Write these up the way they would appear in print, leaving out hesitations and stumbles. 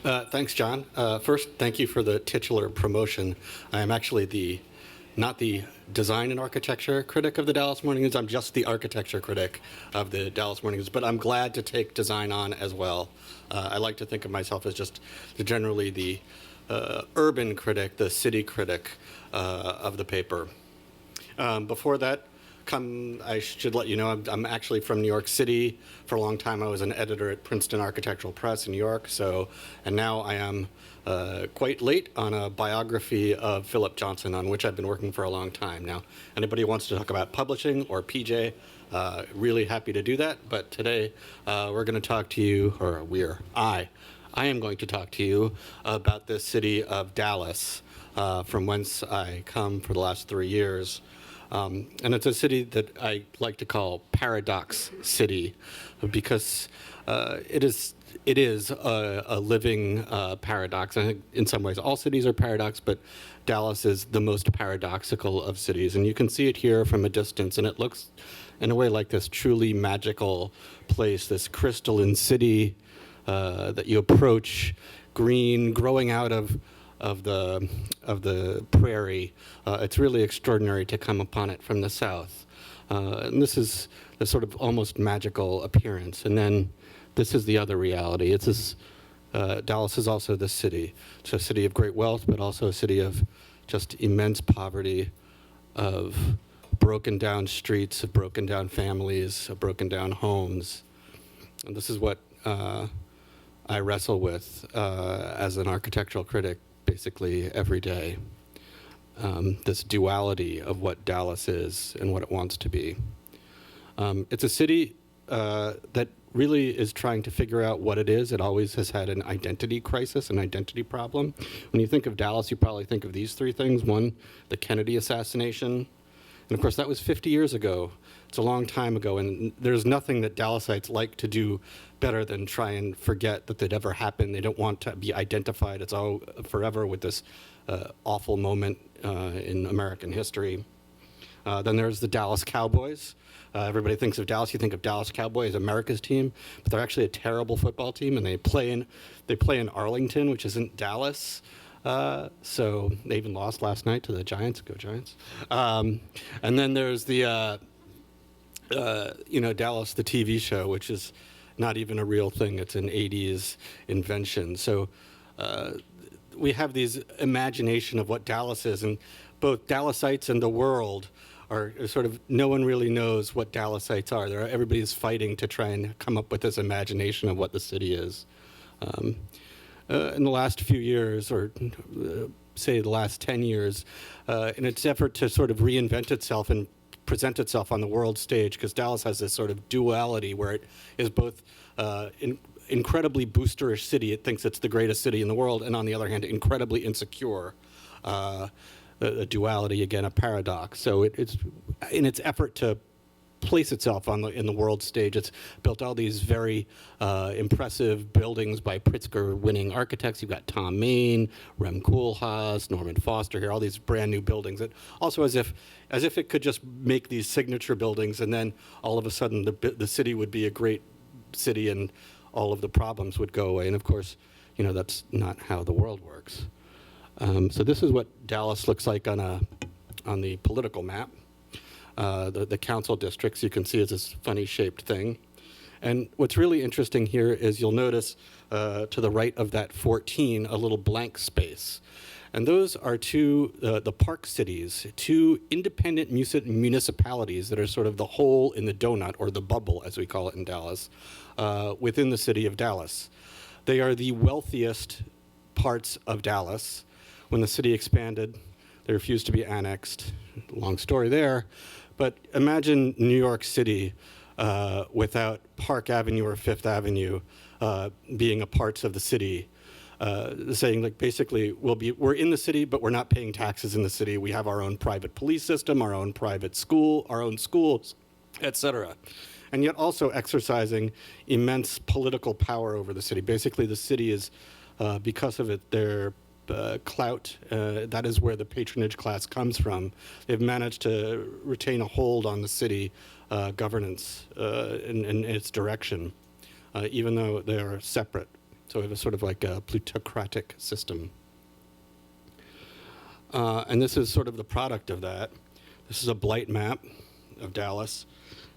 Thanks, John. First, thank you for the titular promotion. I am actually not the design and architecture critic of the Dallas Morning News. I'm just the architecture critic of the Dallas Morning News, but I'm glad to take design on as well. I like to think of myself as just generally the urban critic, the city critic of the paper. Before that, I should let you know, I'm actually from New York City. For a long time, I was an editor at Princeton Architectural Press in New York. And now I am quite late on a biography of Philip Johnson, on which I've been working for a long time. Now, anybody who wants to talk about publishing or PJ, really happy to do that. But today, we're going to talk to you, I am going to talk to you about the city of Dallas, from whence I come for the last 3 years. And it's a city that I like to call Paradox City, because it is a living paradox. I think in some ways all cities are paradox, but Dallas is the most paradoxical of cities. And you can see it here from a distance, and it looks in a way like this truly magical place, this crystalline city that you approach, green, growing out of the prairie. It's really extraordinary to come upon it from the south. And this is the sort of almost magical appearance. And then this is the other reality. Dallas is also the city. It's a city of great wealth, but also a city of just immense poverty, of broken down streets, of broken down families, of broken down homes. And this is what I wrestle with as an architectural critic basically every day. This duality of what Dallas is and what it wants to be. It's a city that really is trying to figure out what it is. It always has had an identity crisis, an identity problem. When you think of Dallas, you probably think of these three things. One, the Kennedy assassination. And of course, that was 50 years ago. It's a long time ago, and there's nothing that Dallasites like to do better than try and forget that it ever happened. They don't want to be identified. It's all forever with this awful moment in American history. Then there's the Dallas Cowboys. Everybody thinks of Dallas. You think of Dallas Cowboys as America's team, but they're actually a terrible football team, and they play in Arlington, which isn't Dallas. So they even lost last night to the Giants. Go Giants. And then there's the Dallas, the TV show, which is not even a real thing. It's an 80s invention. So we have these imagination of what Dallas is, and both Dallasites and the world are sort of, no one really knows what Dallasites are. Everybody's fighting to try and come up with this imagination of what the city is. In the last few years, or say the last 10 years, in its effort to sort of reinvent itself and present itself on the world stage, because Dallas has this sort of duality where it is both incredibly boosterish city. It thinks it's the greatest city in the world, and on the other hand, incredibly insecure. A duality, again, a paradox. So it's in its effort to place itself in the world stage. It's built all these very impressive buildings by Pritzker-winning architects. You've got Tom Main, Rem Koolhaas, Norman Foster here, all these brand new buildings. That also as if it could just make these signature buildings, and then all of a sudden the city would be a great city and all of the problems would go away. And of course, that's not how the world works. So this is what Dallas looks like on the political map. The council districts, you can see, is this funny shaped thing. And what's really interesting here is you'll notice to the right of that 14 a little blank space. And those are the park cities, two independent municipalities that are sort of the hole in the donut, or the bubble as we call it in Dallas, within the city of Dallas. They are the wealthiest parts of Dallas. When the city expanded, they refused to be annexed. Long story there. But imagine New York City without Park Avenue or Fifth Avenue being a parts of the city, saying like basically we're in the city, but we're not paying taxes in the city. We have our own private police system, our own private school, our own schools, etc. And yet also exercising immense political power over the city. Basically, the city is, because of their clout, that is where the patronage class comes from. They've managed to retain a hold on the city governance in its direction, even though they are separate So we have a sort of like a plutocratic system. And this is sort of the product of that. This is a blight map of Dallas.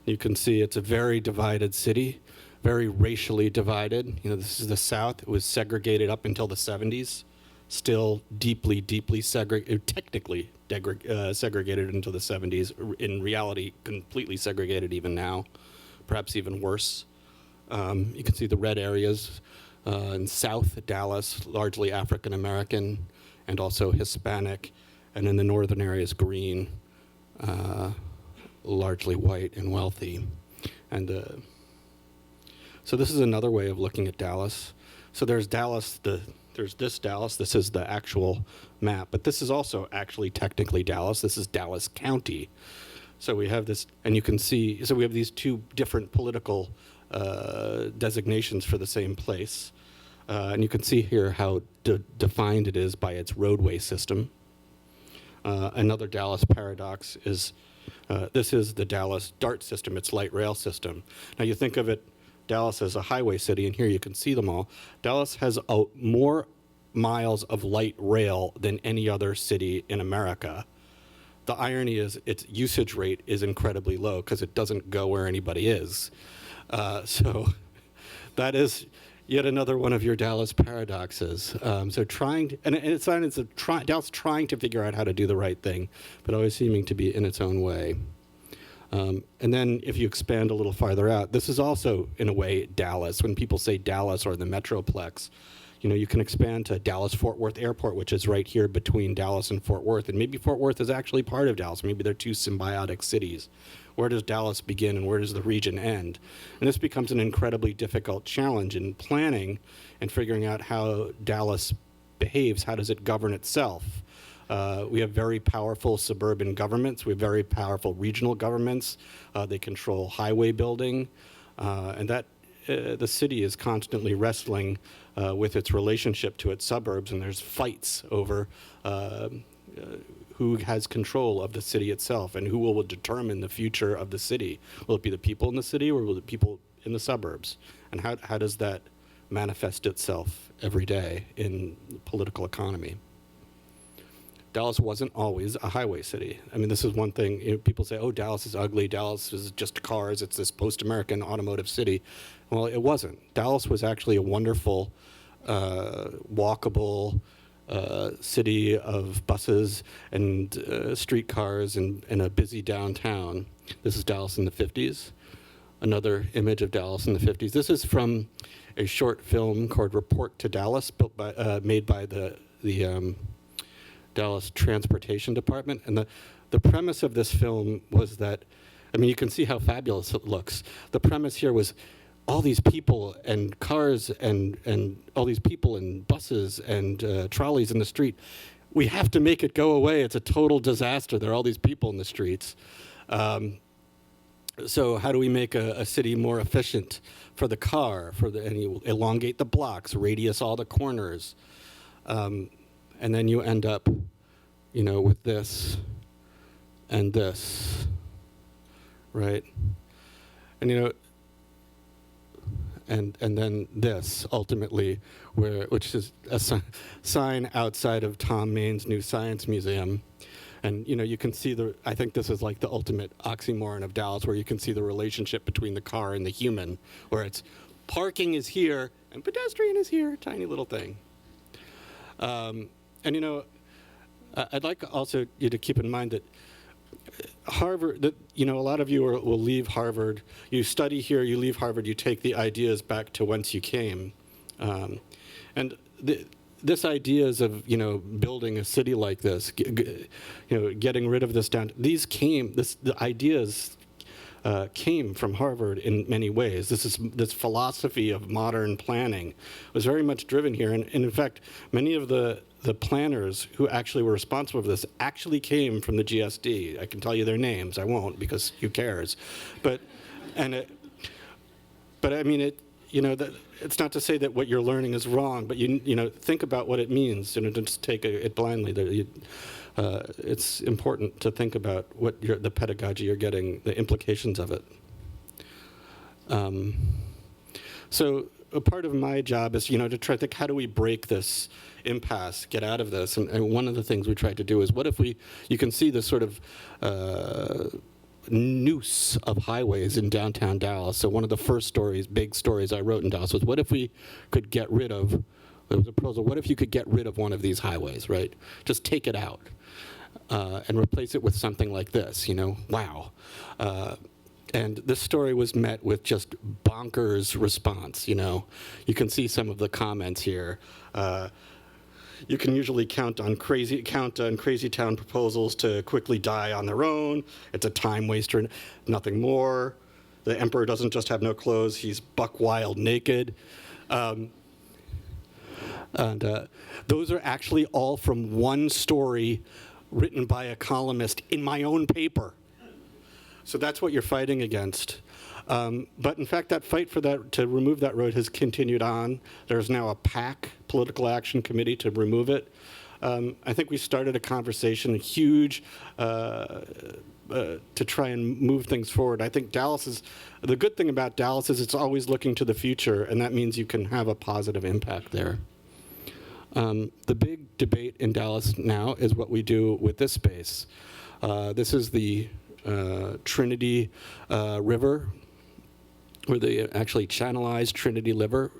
You can see it's a very divided city, very racially divided. You know, this is the South. It was segregated up until the 70s, still deeply, deeply technically segregated until the 70s. In reality, completely segregated even now, perhaps even worse. You can see the red areas in South Dallas, largely African American and also Hispanic, and in the northern areas, green, largely white and wealthy. And so this is another way of looking at Dallas. So there's Dallas, there's this Dallas, this is the actual map, but this is also actually technically Dallas. This is Dallas County. So we have this, and you can see, so we have these two different political designations for the same place. And you can see here how defined it is by its roadway system. Another Dallas paradox is, this is the Dallas DART system, its light rail system. Now you think of it, Dallas as a highway city, and here you can see them all. Dallas has more miles of light rail than any other city in America. The irony is its usage rate is incredibly low because it doesn't go where anybody is. So that is yet another one of your Dallas paradoxes. So trying, Dallas trying to figure out how to do the right thing, but always seeming to be in its own way. And then if you expand a little farther out, this is also, in a way, Dallas. When people say Dallas or the Metroplex, you know, you can expand to Dallas-Fort Worth Airport, which is right here between Dallas and Fort Worth. And maybe Fort Worth is actually part of Dallas. Maybe they're two symbiotic cities. Where does Dallas begin and where does the region end? And this becomes an incredibly difficult challenge in planning and figuring out how Dallas behaves. How does it govern itself? We have very powerful suburban governments. We have very powerful regional governments. They control highway building. And that the city is constantly wrestling with its relationship to its suburbs, and there's fights over who has control of the city itself and who will determine the future of the city. Will it be the people in the city or will it be people in the suburbs? And how does that manifest itself every day in the political economy? Dallas wasn't always a highway city. I mean, this is one thing, you know, people say, oh, Dallas is ugly, Dallas is just cars, it's this post-American automotive city. Well, it wasn't. Dallas was actually a wonderful, walkable city of buses and streetcars and a busy downtown. This is Dallas in the 50s. Another image of Dallas in the 50s. This is from a short film called Report to Dallas, made by the Dallas Transportation Department. And the premise of this film was that, I mean, you can see how fabulous it looks. The premise here was all these people and cars and all these people and buses and trolleys in the street. We have to make it go away. It's a total disaster. There are all these people in the streets. So how do we make a city more efficient for the car, and you elongate the blocks, radius all the corners. And then you end up, you know, with this and this, right? And, you know, and then this, ultimately, which is a sign outside of Tom Maine's new science museum. And, you know, you can see I think this is like the ultimate oxymoron of Dallas, where you can see the relationship between the car and the human, where it's parking is here and pedestrian is here, tiny little thing. And, you know, I'd like also you to keep in mind that Harvard, you know, a lot of you will leave Harvard. You study here, you leave Harvard, you take the ideas back to whence you came. And this ideas of, you know, building a city like this, you know, getting rid of this the ideas came from Harvard in many ways. This philosophy of modern planning was very much driven here. And in fact, many of the planners who actually were responsible for this actually came from the GSD. I can tell you their names. I won't, because who cares? But I mean, you know, it's not to say that what you're learning is wrong, but you know, think about what it means. You know, don't just take it blindly. It's important to think about what the pedagogy you're getting, the implications of it. So a part of my job is, to try to think, how do we break this impasse, get out of this? And one of the things we tried to do is, what if you can see this sort of noose of highways in downtown Dallas. So one of the first big stories I wrote in Dallas was, what if we could get rid of, there was a proposal, what if you could get rid of one of these highways, right? Just take it out and replace it with something like this, wow. And this story was met with just bonkers response, You can see some of the comments here. You can usually count on crazy town proposals to quickly die on their own. It's a time waster, nothing more. The emperor doesn't just have no clothes, he's buck wild naked. And those are actually all from one story written by a columnist in my own paper. So that's what you're fighting against. But in fact, that fight to remove that road has continued on. There's now a PAC, Political Action Committee, to remove it. I think we started a conversation, huge, to try and move things forward. I think the good thing about Dallas is it's always looking to the future, and that means you can have a positive impact there. The big debate in Dallas now is what we do with this space. This is the Trinity River, where they actually channelized Trinity River,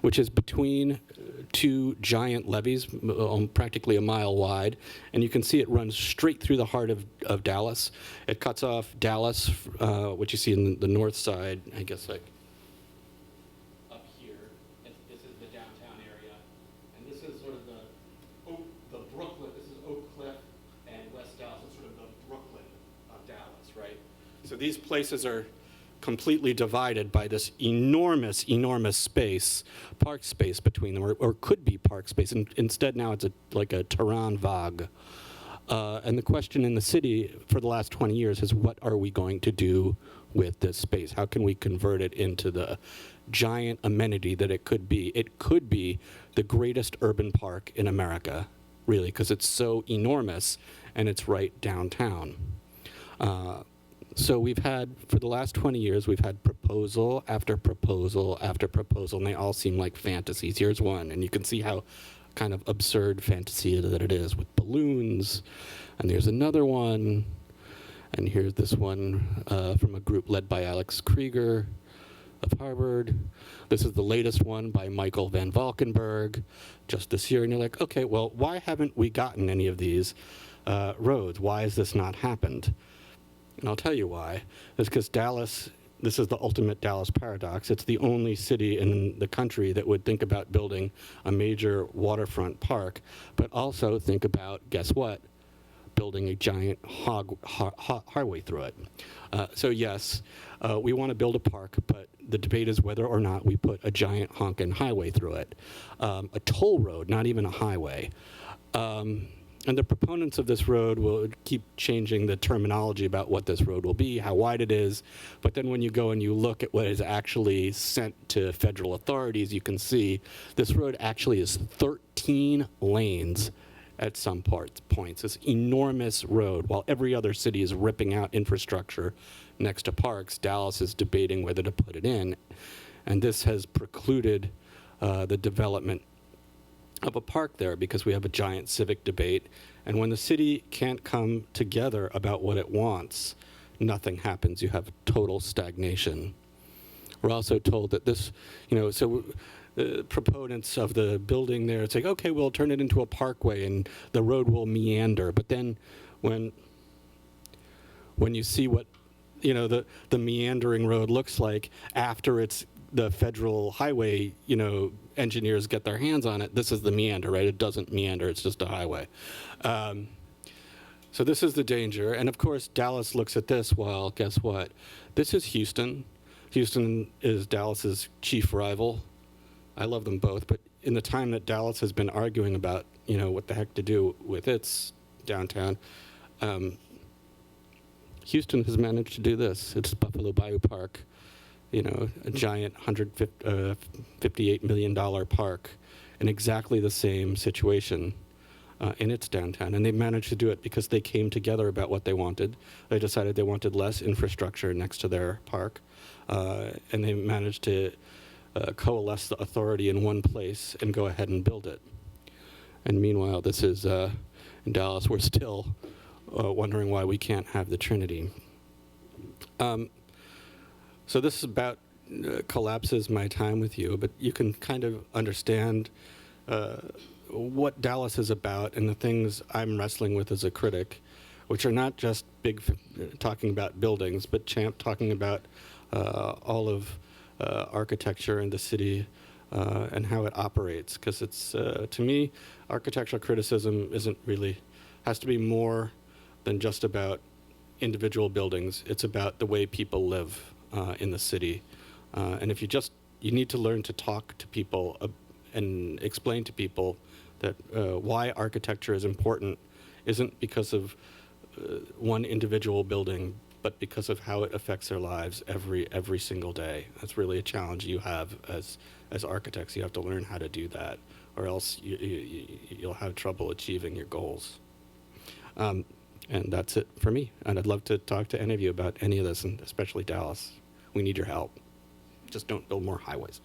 which is between two giant levees, practically a mile wide, and you can see it runs straight through the heart of Dallas. It cuts off Dallas, which you see in the north side, I guess like up here. This is the downtown area, and this is sort of the Brooklyn. This is Oak Cliff and West Dallas. It's sort of the Brooklyn of Dallas, right? So these places are completely divided by this enormous space, park space between them, or could be park space. And instead now it's like a terrain vague. And the question in the city for the last 20 years is, what are we going to do with this space? How can we convert it into the giant amenity that it could be? It could be the greatest urban park in America, really, because it's so enormous and it's right downtown. So we've had, for the last 20 years, we've had proposal after proposal after proposal, and they all seem like fantasies. Here's one, and you can see how kind of absurd fantasy that it is, with balloons. And there's another one, and here's this one from a group led by Alex Krieger of Harvard. This is the latest one by Michael Van Valkenburg just this year, and you're like, okay, well, why haven't we gotten any of these roads? Why has this not happened? And I'll tell you why. It's because Dallas, this is the ultimate Dallas paradox. It's the only city in the country that would think about building a major waterfront park, but also think about, guess what? Building a giant highway through it. So yes, we want to build a park, but the debate is whether or not we put a giant honkin' highway through it. A toll road, not even a highway. And the proponents of this road will keep changing the terminology about what this road will be, how wide it is. But then when you go and you look at what is actually sent to federal authorities, you can see this road actually is 13 lanes at some points. This enormous road. While every other city is ripping out infrastructure next to parks, Dallas is debating whether to put it in. And this has precluded the development of a park there, because we have a giant civic debate, and when the city can't come together about what it wants, nothing happens. You have total stagnation. We're also told that this, so the proponents of the building there, it's like, okay, we'll turn it into a parkway and the road will meander. But then when you see what, the meandering road looks like after it's the federal highway, engineers get their hands on it, this is the meander, right? It doesn't meander, it's just a highway. So this is the danger. And of course, Dallas looks at this, well, guess what? This is Houston. Houston is Dallas's chief rival. I love them both, but in the time that Dallas has been arguing about, what the heck to do with its downtown, Houston has managed to do this. It's Buffalo Bayou Park. A giant $158 million park in exactly the same situation. in its downtown. And they managed to do it because they came together about what they wanted. They decided they wanted less infrastructure next to their park. And they managed to coalesce the authority in one place and go ahead and build it. And meanwhile, this is in Dallas, we're still wondering why we can't have the Trinity. So this is about collapses my time with you, but you can kind of understand what Dallas is about and the things I'm wrestling with as a critic, which are not just talking about buildings, but talking about all of architecture in the city and how it operates. Because it's, to me, architectural criticism has to be more than just about individual buildings. It's about the way people live in the city. And if you need to learn to talk to people and explain to people that why architecture is important isn't because of one individual building, but because of how it affects their lives every single day. That's really a challenge you have as architects. You have to learn how to do that, or else you'll have trouble achieving your goals. And that's it for me. And I'd love to talk to any of you about any of this, and especially Dallas. We need your help. Just don't build more highways.